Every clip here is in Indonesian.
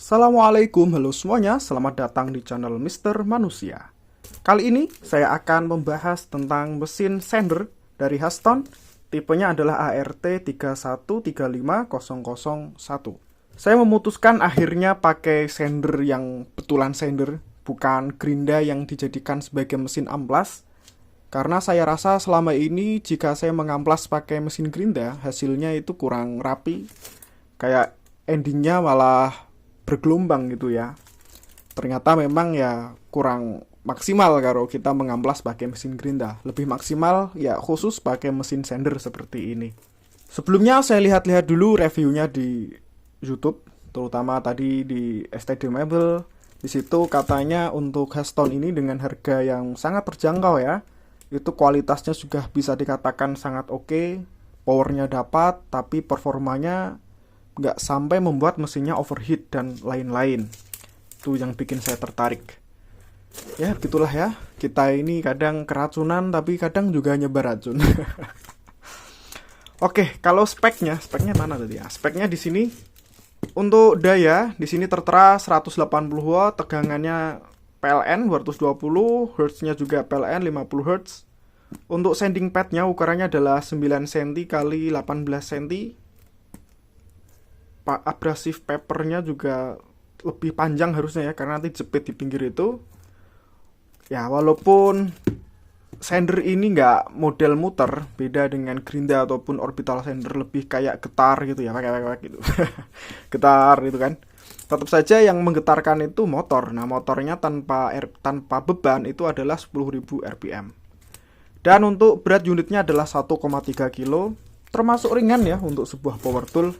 Assalamualaikum, halo semuanya, selamat datang di channel Mister Manusia. Kali ini saya akan membahas tentang mesin sander dari Huston, tipenya adalah ART 3135001. Saya memutuskan akhirnya pakai sander yang betulan sander, bukan gerinda yang dijadikan sebagai mesin amplas. Karena saya rasa selama ini jika saya mengamplas pakai mesin gerinda, hasilnya itu kurang rapi, kayak endingnya malah bergelombang gitu ya. Ternyata memang ya kurang maksimal kalau kita mengamplas pakai mesin gerinda. Lebih maksimal ya khusus pakai mesin sander seperti ini. Sebelumnya saya lihat-lihat dulu reviewnya di YouTube, terutama tadi di STD Mebel. Di situ katanya untuk Huston ini dengan harga yang sangat terjangkau ya. Itu kualitasnya juga bisa dikatakan sangat oke, powernya dapat, tapi performanya nggak sampai membuat mesinnya overheat dan lain-lain. Itu yang bikin saya tertarik. Ya begitulah ya, kita ini kadang keracunan tapi kadang juga nyebar racun. Oke, kalau speknya mana tadi ya? Speknya di sini untuk daya di sini tertera 180 watt, tegangannya PLN 220 Hz-nya juga PLN 50 Hz. Untuk sanding padnya ukurannya adalah 9 cm kali 18 cm. Abrasif papernya juga lebih panjang harusnya ya, karena nanti jepit di pinggir itu. Ya walaupun sander ini nggak model muter, beda dengan gerinda ataupun orbital sander, lebih kayak getar gitu ya, pakai gitu. Getar gitu kan. Tetap saja yang menggetarkan itu motor. Nah motornya tanpa beban itu adalah 10.000 rpm. Dan untuk berat unitnya adalah 1,3 kg, termasuk ringan ya untuk sebuah power tool.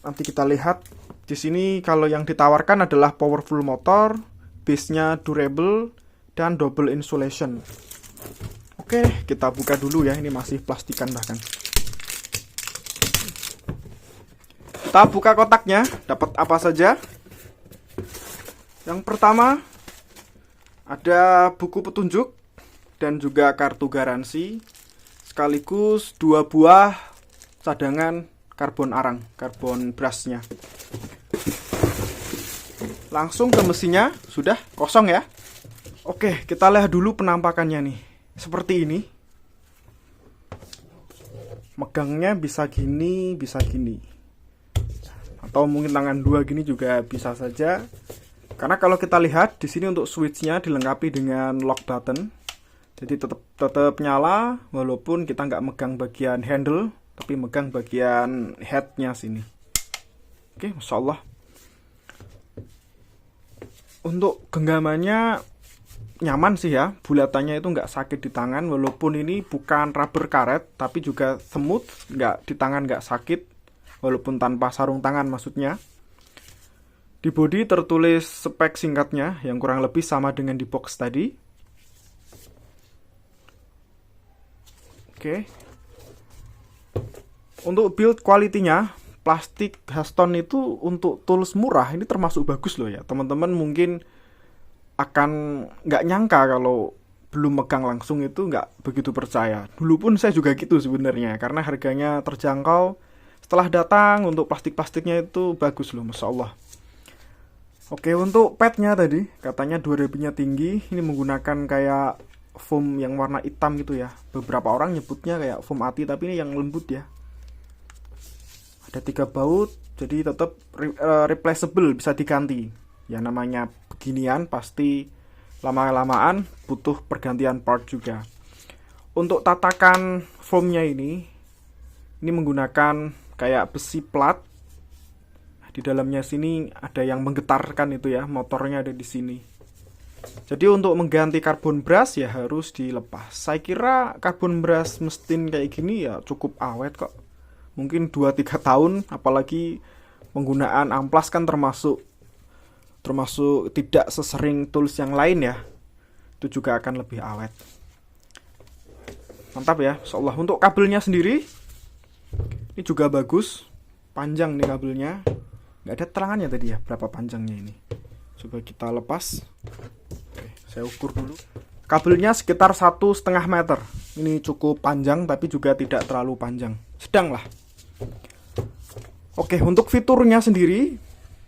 Nanti kita lihat di sini kalau yang ditawarkan adalah powerful motor, base-nya durable dan double insulation. Oke, kita buka dulu ya, ini masih plastikan bahkan. Kita buka kotaknya, dapat apa saja? Yang pertama ada buku petunjuk dan juga kartu garansi, sekaligus 2 buah cadangan karbon arang, karbon brushnya. Langsung ke mesinnya, sudah kosong ya. Oke, kita lihat dulu penampakannya nih. Seperti ini. Megangnya bisa gini, bisa gini. Atau mungkin tangan 2 gini juga bisa saja. Karena kalau kita lihat di sini untuk switch-nya dilengkapi dengan lock button. Jadi tetap nyala walaupun kita nggak megang bagian handle, tapi megang bagian headnya sini. Oke, Masya Allah. Untuk genggamannya nyaman sih ya, bulatannya itu nggak sakit di tangan, walaupun ini bukan rubber karet, tapi juga smooth, nggak di tangan nggak sakit, walaupun tanpa sarung tangan maksudnya. Di bodi tertulis spek singkatnya yang kurang lebih sama dengan di box tadi. Oke. Untuk build quality-nya, plastik Huston itu untuk tools murah ini termasuk bagus loh ya. Teman-teman mungkin akan nggak nyangka kalau belum megang langsung itu nggak begitu percaya. Dulu pun saya juga gitu sebenarnya, karena harganya terjangkau. Setelah datang untuk plastik-plastiknya itu bagus loh, Masya Allah. Oke, untuk padnya tadi katanya 2 dB-nya tinggi. Ini menggunakan kayak foam yang warna hitam gitu ya. Beberapa orang nyebutnya kayak foam ati, tapi ini yang lembut ya. Ada 3 baut, jadi tetap replaceable, bisa diganti. Ya namanya beginian pasti lama-lamaan butuh pergantian part juga. Untuk tatakan foamnya ini menggunakan kayak besi plat. Di dalamnya sini ada yang menggetarkan itu ya, motornya ada di sini. Jadi untuk mengganti karbon brush ya harus dilepas. Saya kira karbon brush mesin kayak gini ya cukup awet kok. Mungkin 2-3 tahun, apalagi penggunaan amplas kan termasuk tidak sesering tools yang lain ya. Itu juga akan lebih awet. Mantap ya, insyaallah. Untuk kabelnya sendiri ini juga bagus. Panjang nih kabelnya. Nggak ada terangannya tadi ya, berapa panjangnya ini. Coba kita lepas. Oke, saya ukur dulu. Kabelnya sekitar 1,5 meter. Ini cukup panjang tapi juga tidak terlalu panjang. Sedang lah. Oke, untuk fiturnya sendiri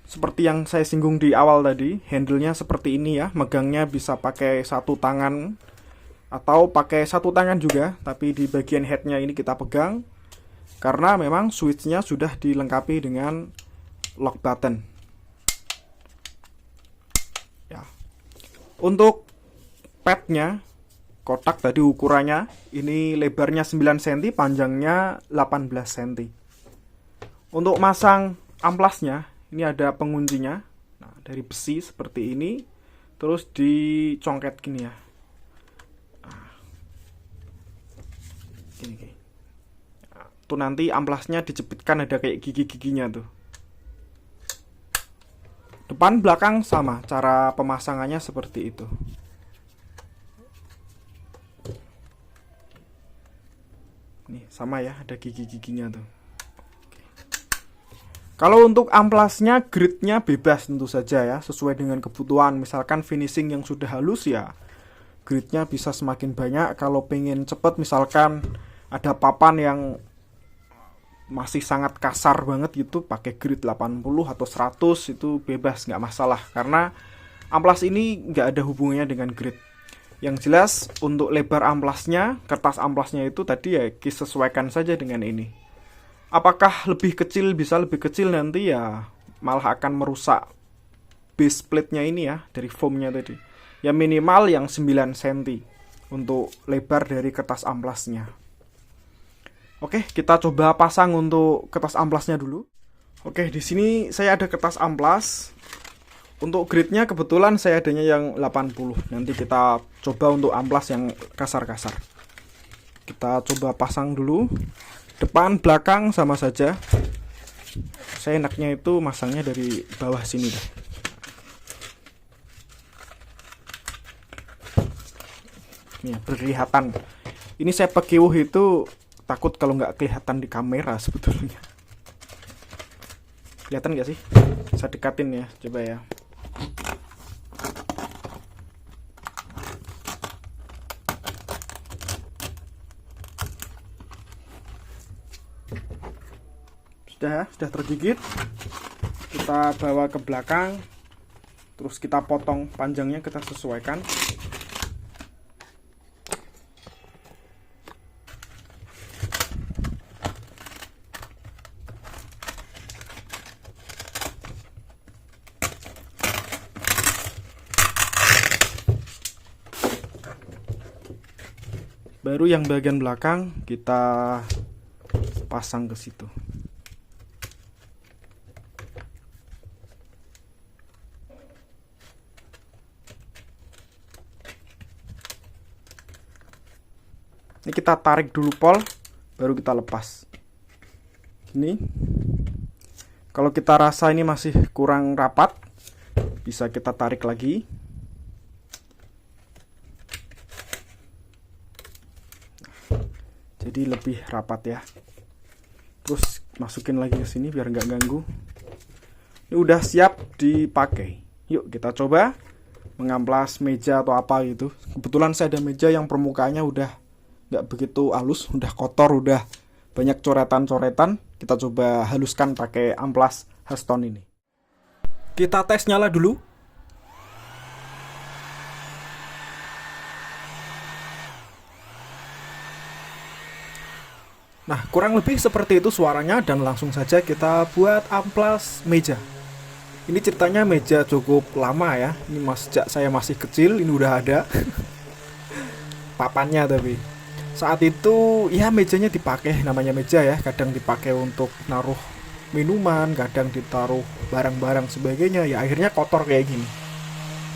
Seperti yang saya singgung di awal tadi, handle-nya seperti ini ya, megangnya bisa pakai satu tangan atau pakai satu tangan juga, tapi di bagian headnya ini kita pegang karena memang switch-nya sudah dilengkapi dengan lock button. Ya. Untuk padnya, kotak tadi ukurannya, ini lebarnya 9 cm, panjangnya 18 cm. Untuk masang amplasnya, ini ada penguncinya, nah, dari besi seperti ini, terus dicongket gini ya. Nah, gini. Nah, tuh nanti amplasnya dicepitkan ada kayak gigi-giginya tuh. Depan belakang sama, cara pemasangannya seperti itu. Nih sama ya, ada gigi-giginya tuh. Kalau untuk amplasnya, gridnya bebas tentu saja ya, sesuai dengan kebutuhan. Misalkan finishing yang sudah halus ya, gridnya bisa semakin banyak. Kalau pengen cepet, misalkan ada papan yang masih sangat kasar banget gitu, pakai grid 80 atau 100 itu bebas, nggak masalah. Karena amplas ini nggak ada hubungannya dengan grid. Yang jelas untuk lebar amplasnya, kertas amplasnya itu tadi ya disesuaikan saja dengan ini. Apakah lebih kecil, bisa lebih kecil nanti ya malah akan merusak base plate-nya ini ya, dari foamnya tadi. Ya minimal yang 9 cm untuk lebar dari kertas amplasnya. Oke, kita coba pasang untuk kertas amplasnya dulu. Oke, di sini saya ada kertas amplas. Untuk gridnya kebetulan saya adanya yang 80. Nanti kita coba untuk amplas yang kasar-kasar. Kita coba pasang dulu. Depan, belakang sama saja. Saya enaknya itu masangnya dari bawah sini deh. Ini berkelihatan. Ini saya pakai itu takut kalau nggak kelihatan di kamera sebetulnya. Kelihatan nggak sih? Saya dekatin ya, coba ya. Sudah tergigit. Kita bawa ke belakang, terus kita potong panjangnya, kita sesuaikan. Baru yang bagian belakang kita pasang ke situ. Ini kita tarik dulu pol, baru kita lepas. Ini, kalau kita rasa ini masih kurang rapat, bisa kita tarik lagi. Jadi lebih rapat ya. Terus masukin lagi ke sini biar nggak ganggu. Ini udah siap dipakai. Yuk kita coba mengamplas meja atau apa gitu. Kebetulan saya ada meja yang permukaannya udah nggak begitu halus, udah kotor, udah banyak coretan-coretan. Kita coba haluskan pakai amplas Haston ini. Kita tes nyala dulu. Nah, kurang lebih seperti itu suaranya, dan langsung saja kita buat amplas meja. Ini ceritanya meja cukup lama ya. Ini sejak saya masih kecil ini udah ada papannya, tapi saat itu ya mejanya dipakai, namanya meja ya, kadang dipakai untuk naruh minuman, kadang ditaruh barang-barang sebagainya, ya akhirnya kotor kayak gini.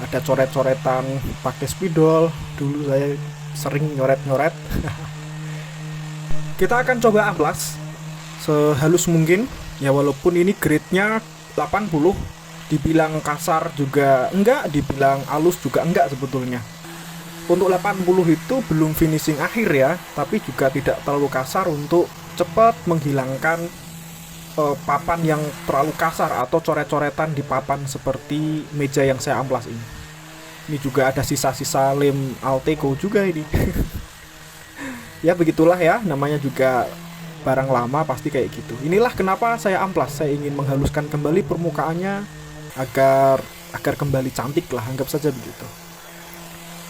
Ada coret-coretan pakai spidol, dulu saya sering nyoret-nyoret. Kita akan coba amplas sehalus mungkin ya, walaupun ini grade-nya 80, dibilang kasar juga enggak, dibilang halus juga enggak sebetulnya. Untuk 80 itu belum finishing akhir ya, tapi juga tidak terlalu kasar untuk cepat menghilangkan papan yang terlalu kasar atau coret-coretan di papan seperti meja yang saya amplas ini. Ini juga ada sisa-sisa lem Alteco juga ini. Ya begitulah ya, namanya juga barang lama pasti kayak gitu. Inilah kenapa saya amplas, saya ingin menghaluskan kembali permukaannya agar kembali cantik lah, anggap saja begitu.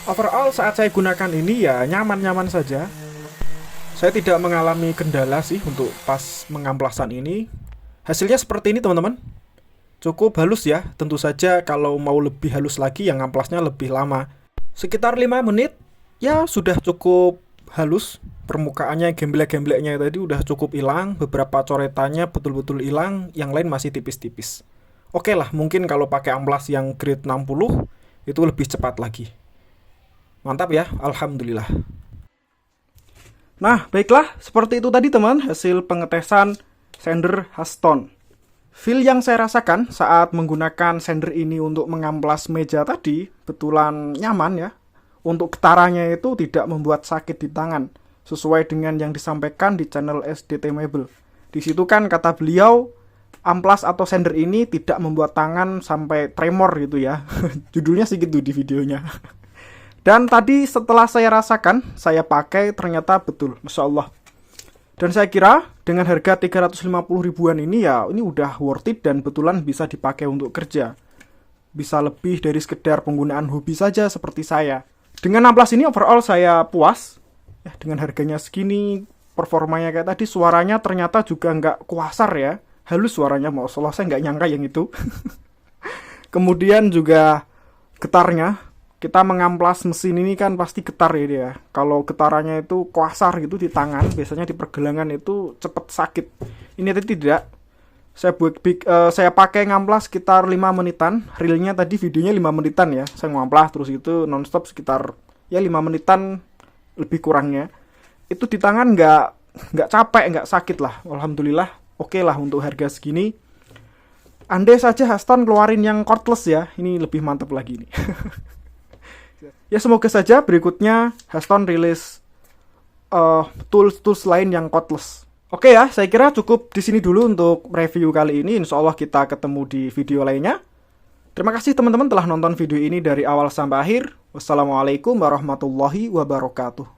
Overall saat saya gunakan ini ya nyaman-nyaman saja. Saya tidak mengalami kendala sih untuk pas mengamplasan ini. Hasilnya seperti ini teman-teman. Cukup halus ya. Tentu saja kalau mau lebih halus lagi yang amplasnya lebih lama. Sekitar 5 menit ya sudah cukup halus. Permukaannya gemblek-gembleknya tadi udah cukup hilang. Beberapa coretannya betul-betul hilang. Yang lain masih tipis-tipis. Oke lah, mungkin kalau pakai amplas yang grade 60 itu lebih cepat lagi. Mantap ya, alhamdulillah. Nah, baiklah, seperti itu tadi teman, hasil pengetesan sander Haston. Feel yang saya rasakan saat menggunakan sander ini untuk mengamplas meja tadi, betulan nyaman ya. Untuk getarannya itu tidak membuat sakit di tangan, sesuai dengan yang disampaikan di channel SDT Mebel. Di situ kan kata beliau, amplas atau sander ini tidak membuat tangan sampai tremor gitu ya. Judulnya sih gitu di videonya. Dan tadi setelah saya rasakan, saya pakai ternyata betul, Masya Allah. Dan saya kira dengan harga 350 ribuan ini ya, ini udah worth it dan betulan bisa dipakai untuk kerja. Bisa lebih dari sekedar penggunaan hobi saja seperti saya. Dengan amplas ini overall saya puas. Ya, dengan harganya segini, performanya kayak tadi, suaranya ternyata juga nggak kuasar ya. Halus suaranya, Masya Allah, saya nggak nyangka yang itu. Kemudian juga getarnya. Kita mengamplas mesin ini kan pasti getar ya dia. Kalau getarannya itu kuasar gitu di tangan, biasanya di pergelangan itu cepet sakit. Ini tadi tidak. Saya pakai ngamplas sekitar 5 menitan. Realnya tadi videonya 5 menitan ya. Saya ngamplas terus itu nonstop sekitar ya 5 menitan lebih kurangnya. Itu di tangan nggak capek, nggak sakit lah. Alhamdulillah. Oke lah untuk harga segini. Andai saja Haston keluarin yang cordless ya, ini lebih mantap lagi nih. Ya semoga saja berikutnya Haston rilis tools lain yang cordless. Oke ya, saya kira cukup di sini dulu untuk review kali ini. Insya Allah kita ketemu di video lainnya. Terima kasih teman-teman telah nonton video ini dari awal sampai akhir. Wassalamualaikum warahmatullahi wabarakatuh.